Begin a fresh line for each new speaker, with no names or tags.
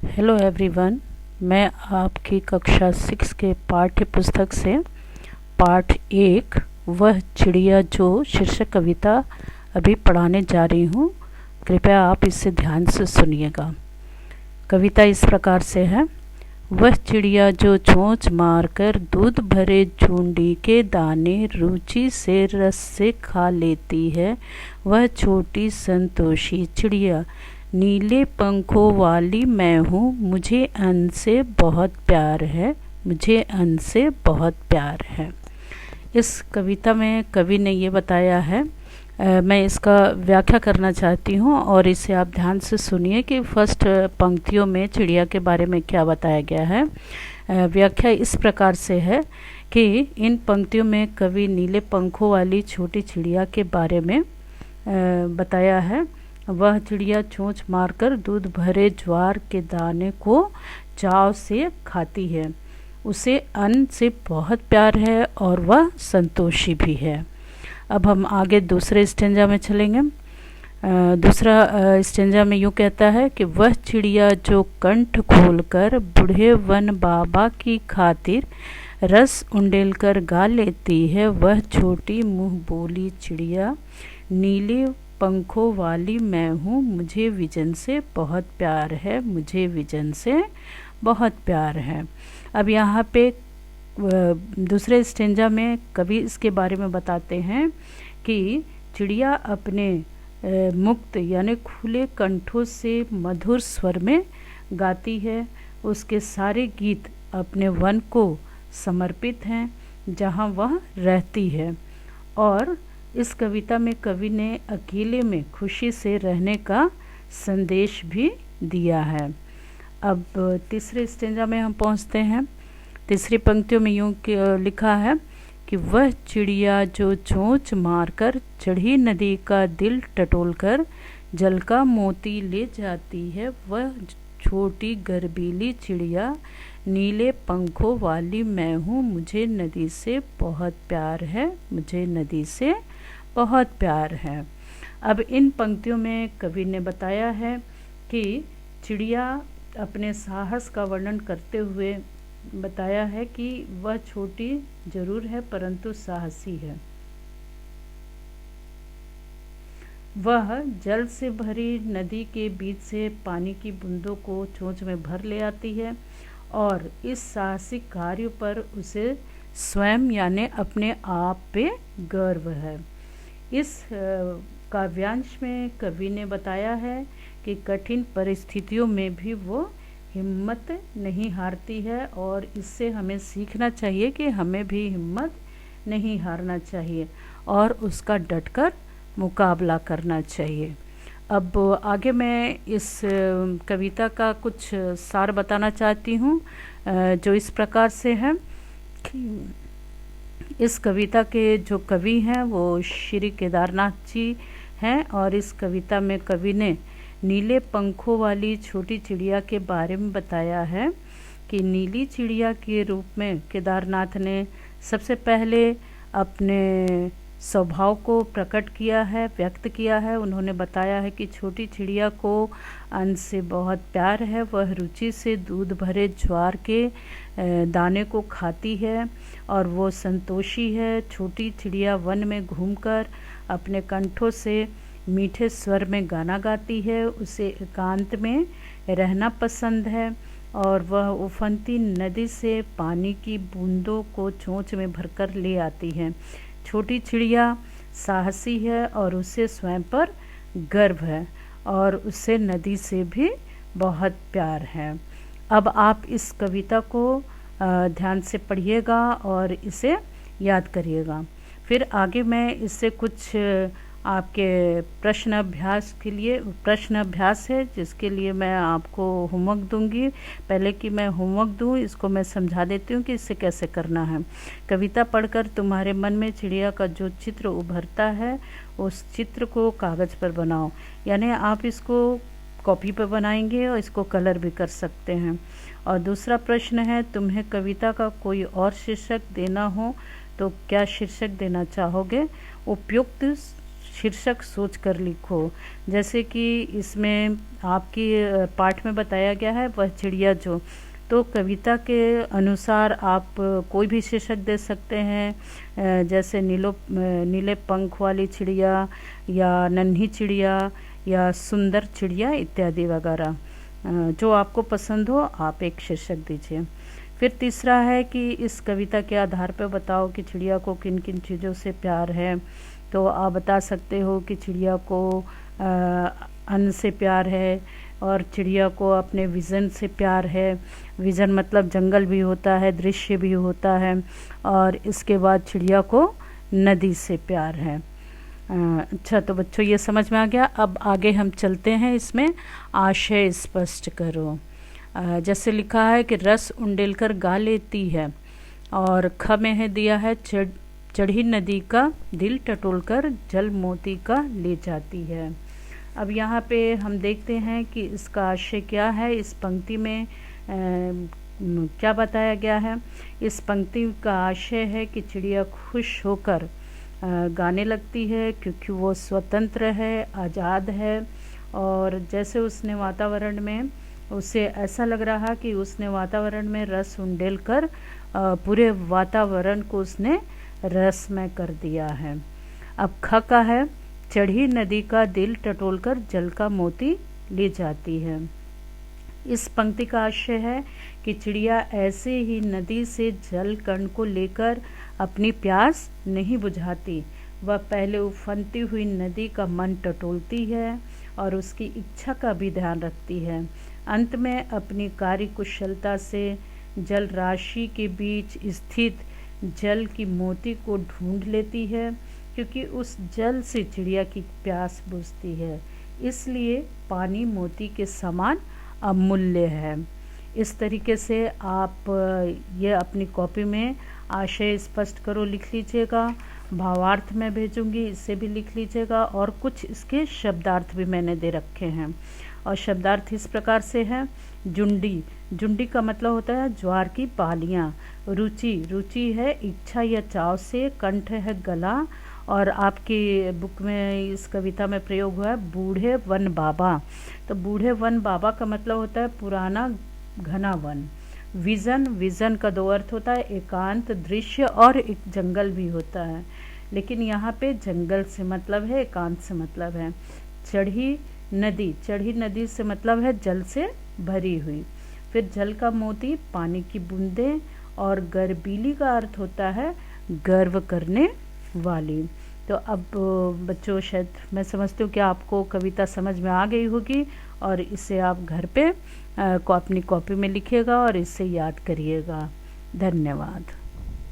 Hello everyone. मैं आपकी कक्षा 6 के पाठ्य पुस्तक से पाठ 1 वह चिड़िया जो शीर्षक कविता अभी पढ़ाने जा रही हूँ। कृपया आप इसे ध्यान से सुनिएगा। कविता इस प्रकार से है। वह चिड़िया जो चोंच मारकर दूध भरे झुंडी के दाने रुचि से रस से खा लेती है, वह छोटी संतोषी चिड़िया नीले पंखों वाली मैं हूँ, मुझे अन्न से बहुत प्यार है, मुझे अन्न से बहुत प्यार है। इस कविता में कवि ने ये बताया है। मैं इसका व्याख्या करना चाहती हूँ और इसे आप ध्यान से सुनिए कि फर्स्ट पंक्तियों में चिड़िया के बारे में क्या बताया गया है। व्याख्या इस प्रकार से है कि इन पंक्तियों में कवि नीले पंखों वाली छोटी चिड़िया के बारे में बताया है। वह चिड़िया चोंच मारकर दूध भरे ज्वार के दाने को चाव से खाती है, उसे अन्न से बहुत प्यार है और वह संतोषी भी है। अब हम आगे दूसरे स्टेंजा में चलेंगे। दूसरा स्टेंजा में यूँ कहता है कि वह चिड़िया जो कंठ खोलकर बूढ़े वन बाबा की खातिर रस उंडेल कर गा लेती है, वह छोटी मुँह बोली चिड़िया नीले पंखों वाली मैं हूँ, मुझे विजन से बहुत प्यार है, मुझे विजन से बहुत प्यार है। अब यहाँ पे दूसरे स्टेंजा में कवि इसके बारे में बताते हैं कि चिड़िया अपने मुक्त यानी खुले कंठों से मधुर स्वर में गाती है। उसके सारे गीत अपने वन को समर्पित हैं जहाँ वह रहती है। और इस कविता में कवि ने अकेले में खुशी से रहने का संदेश भी दिया है। अब तीसरे स्टेंजा में हम पहुँचते हैं। तीसरी पंक्तियों में यूँ लिखा है कि वह चिड़िया जो चोंच मारकर चढ़ी नदी का दिल टटोलकर जल का मोती ले जाती है, वह छोटी गर्बीली चिड़िया नीले पंखों वाली मैं हूँ, मुझे नदी से बहुत प्यार है, मुझे नदी से बहुत प्यार है। अब इन पंक्तियों में कवि ने बताया है कि चिड़िया अपने साहस का वर्णन करते हुए बताया है कि वह छोटी जरूर है परंतु साहसी है। वह जल से भरी नदी के बीच से पानी की बूंदों को चोंच में भर ले आती है और इस साहसिक कार्य पर उसे स्वयं यानी अपने आप पे गर्व है। इस काव्यांश में कवि ने बताया है कि कठिन परिस्थितियों में भी वो हिम्मत नहीं हारती है और इससे हमें सीखना चाहिए कि हमें भी हिम्मत नहीं हारना चाहिए और उसका डटकर मुकाबला करना चाहिए। अब आगे मैं इस कविता का कुछ सार बताना चाहती हूँ, जो इस प्रकार से है कि इस कविता के जो कवि हैं वो श्री केदारनाथ जी हैं और इस कविता में कवि ने नीले पंखों वाली छोटी चिड़िया के बारे में बताया है कि नीली चिड़िया के रूप में केदारनाथ ने सबसे पहले अपने स्वभाव को प्रकट किया है, व्यक्त किया है। उन्होंने बताया है कि छोटी चिड़िया को अन्न से बहुत प्यार है, वह रुचि से दूध भरे ज्वार के दाने को खाती है और वो संतोषी है। छोटी चिड़िया वन में घूमकर अपने कंठों से मीठे स्वर में गाना गाती है, उसे एकांत में रहना पसंद है और वह उफनती नदी से पानी की बूंदों को चोंच में भरकर ले आती है। छोटी चिड़िया साहसी है और उसे स्वयं पर गर्व है और उसे नदी से भी बहुत प्यार है। अब आप इस कविता को ध्यान से पढ़िएगा और इसे याद करिएगा। फिर आगे मैं इससे कुछ आपके प्रश्न अभ्यास है जिसके लिए मैं आपको होमवर्क दूंगी। पहले कि मैं होमवर्क दूं इसको मैं समझा देती हूँ कि इसे कैसे करना है। कविता पढ़कर तुम्हारे मन में चिड़िया का जो चित्र उभरता है उस चित्र को कागज़ पर बनाओ, यानी आप इसको कॉपी पर बनाएंगे और इसको कलर भी कर सकते हैं। और दूसरा प्रश्न है, तुम्हें कविता का कोई और शीर्षक देना हो तो क्या शीर्षक देना चाहोगे? उपयुक्त शीर्षक सोच कर लिखो। जैसे कि इसमें आपकी पाठ में बताया गया है वह चिड़िया जो, तो कविता के अनुसार आप कोई भी शीर्षक दे सकते हैं, जैसे नीले पंख वाली चिड़िया, या नन्ही चिड़िया, या सुंदर चिड़िया इत्यादि वगैरह। जो आपको पसंद हो आप एक शीर्षक दीजिए। फिर तीसरा है कि इस कविता के आधार पर बताओ कि चिड़िया को किन किन चीज़ों से प्यार है। तो आप बता सकते हो कि चिड़िया को अन्न से प्यार है, और चिड़िया को अपने विज़न से प्यार है। विज़न मतलब जंगल भी होता है, दृश्य भी होता है। और इसके बाद चिड़िया को नदी से प्यार है। अच्छा, तो बच्चों ये समझ में आ गया। अब आगे हम चलते हैं, इसमें आशय स्पष्ट करो। जैसे लिखा है कि रस उंडेल कर गा लेती है, और ख में है दिया है चढ़ी नदी का दिल टटोल कर जल मोती का ले जाती है। अब यहाँ पे हम देखते हैं कि इसका आशय क्या है। इस पंक्ति में क्या बताया गया है। इस पंक्ति का आशय है कि चिड़िया खुश होकर गाने लगती है, क्योंकि वो स्वतंत्र है, आज़ाद है। और जैसे उसने वातावरण में, उसे ऐसा लग रहा कि उसने वातावरण में रस उंडेल कर पूरे वातावरण को उसने रसमय कर दिया है। अब ख का है चढ़ी नदी का दिल टटोलकर जल का मोती ले जाती है। इस पंक्ति का आशय है कि चिड़िया ऐसे ही नदी से जल कण को लेकर अपनी प्यास नहीं बुझाती। वह पहले उफनती हुई नदी का मन टटोलती है और उसकी इच्छा का भी ध्यान रखती है। अंत में अपनी कार्य कुशलता से जल राशि के बीच स्थित जल की मोती को ढूंढ लेती है, क्योंकि उस जल से चिड़िया की प्यास बुझती है। इसलिए पानी मोती के समान अमूल्य है। इस तरीके से आप ये अपनी कॉपी में आशय स्पष्ट करो लिख लीजिएगा। भावार्थ मैं भेजूंगी, इसे भी लिख लीजिएगा। और कुछ इसके शब्दार्थ भी मैंने दे रखे हैं। और शब्दार्थ इस प्रकार से है। जुंडी, जुंडी का मतलब होता है ज्वार की बालियाँ। रुचि, रुचि है इच्छा या चाव से। कंठ है गला। और आपकी बुक में इस कविता में प्रयोग हुआ है बूढ़े वन बाबा। तो बूढ़े वन बाबा का मतलब होता है पुराना घना वन। विज़न, विज़न का दो अर्थ होता है, एकांत, दृश्य, और एक जंगल भी होता है। लेकिन यहाँ पे जंगल से मतलब है, एकांत से मतलब है। चढ़ी नदी, चढ़ी नदी से मतलब है जल से भरी हुई। फिर जल का मोती, पानी की बूंदें। और गर्बीली का अर्थ होता है गर्व करने वाली। तो अब बच्चों शायद मैं समझती हूँ कि आपको कविता समझ में आ गई होगी, और इसे आप घर पे अपनी कॉपी में लिखिएगा और इसे याद करिएगा। धन्यवाद।